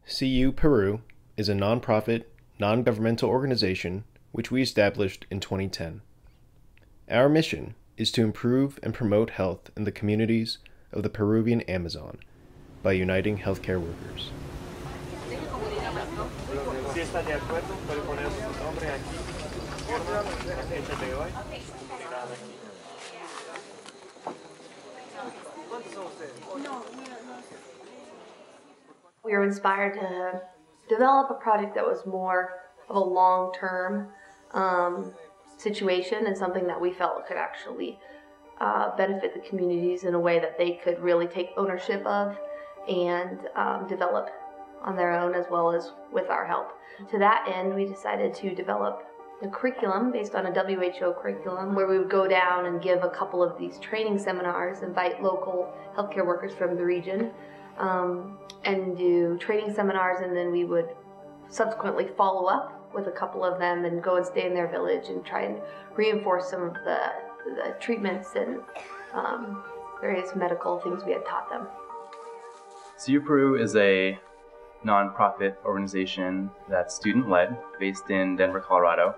CU Peru is a nonprofit, non-governmental organization which we established in 2010. Our mission is to improve and promote health in the communities of the Peruvian Amazon by uniting healthcare workers. We were inspired to develop a project that was more of a long-term situation and something that we felt could actually benefit the communities in a way that they could really take ownership of and develop on their own as well as with our help. To that end, we decided to develop a curriculum based on a WHO curriculum where we would go down and give a couple of these training seminars, invite local healthcare workers from the region, and do training seminars, and then we would subsequently follow up with a couple of them and go and stay in their village and try and reinforce some of the treatments and various medical things we had taught them. CU Peru is a nonprofit organization that's student-led, based in Denver, Colorado.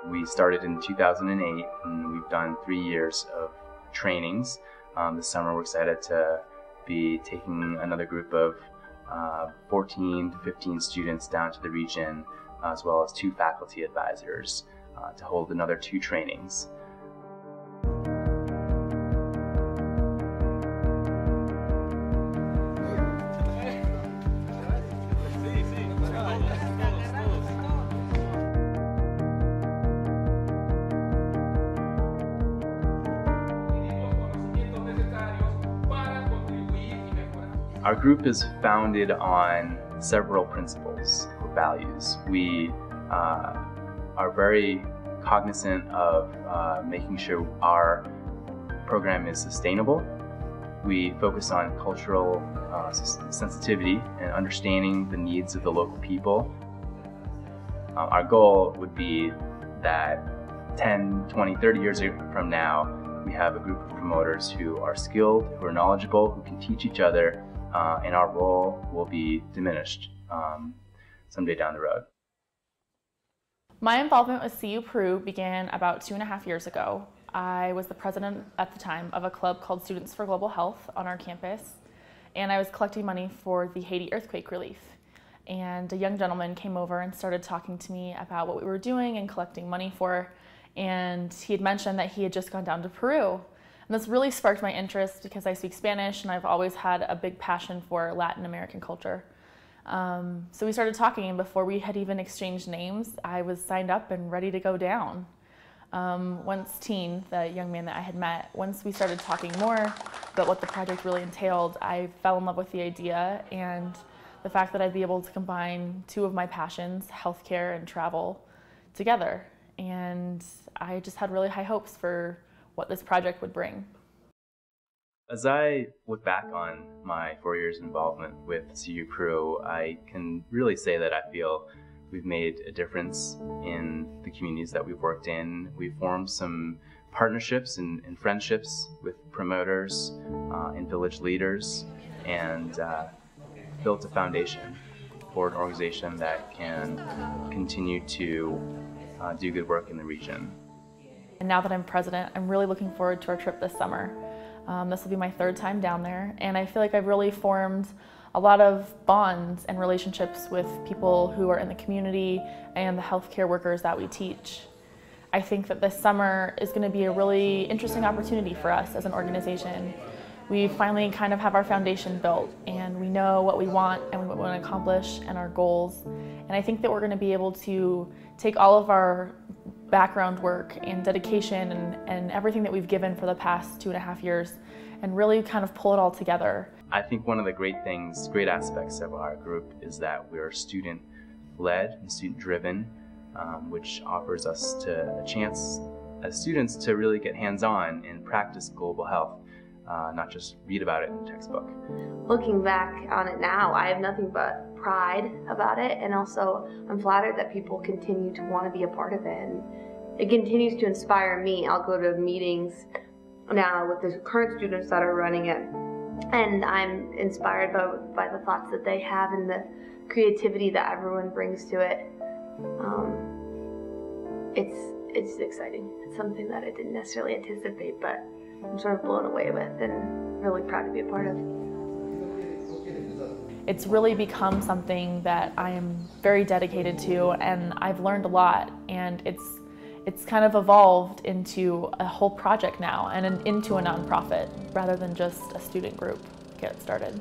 We started in 2008, and we've done 3 years of trainings. This summer we're excited to be taking another group of 14 to 15 students down to the region, as well as 2 faculty advisors to hold another 2 trainings. Our group is founded on several principles or values. We are very cognizant of making sure our program is sustainable. We focus on cultural sensitivity and understanding the needs of the local people. Our goal would be that 10, 20, 30 years from now, we have a group of promoters who are skilled, who are knowledgeable, who can teach each other, and our role will be diminished someday down the road. My involvement with CU Peru began about 2.5 years ago. I was the president at the time of a club called Students for Global Health on our campus, and I was collecting money for the Haiti earthquake relief. And a young gentleman came over and started talking to me about what we were doing and collecting money for, and he had mentioned that he had just gone down to Peru. And this really sparked my interest because I speak Spanish and I've always had a big passion for Latin American culture. So we started talking, and before we had even exchanged names, I was signed up and ready to go down. Once the young man that I had met, once we started talking more about what the project really entailed, I fell in love with the idea and the fact that I'd be able to combine 2 of my passions, healthcare and travel, together. And I just had really high hopes for what this project would bring. As I look back on my 4 years involvement with CU Peru, I can really say that I feel we've made a difference in the communities that we've worked in. We've formed some partnerships and friendships with promoters and village leaders, and built a foundation for an organization that can continue to do good work in the region. And now that I'm president, I'm really looking forward to our trip this summer. This will be my 3rd time down there, and I feel like I've really formed a lot of bonds and relationships with people who are in the community and the healthcare workers that we teach. I think that this summer is going to be a really interesting opportunity for us as an organization. We finally kind of have our foundation built, and we know what we want and what we want to accomplish and our goals. And I think that we're going to be able to take all of our background work and dedication and everything that we've given for the past 2.5 years and really kind of pull it all together. I think one of the great aspects of our group is that we're student-led and student-driven, which offers us a chance as students to really get hands-on and practice global health, not just read about it in a textbook. Looking back on it now, I have nothing but pride about it, and also I'm flattered that people continue to want to be a part of it, and it continues to inspire me. I'll go to meetings now with the current students that are running it And I'm inspired by the thoughts that they have and the creativity that everyone brings to it. It's exciting. It's something that I didn't necessarily anticipate, but I'm sort of blown away with and really proud to be a part of. It's really become something that I am very dedicated to, and I've learned a lot, and it's kind of evolved into a whole project now and into a nonprofit rather than just a student group get started.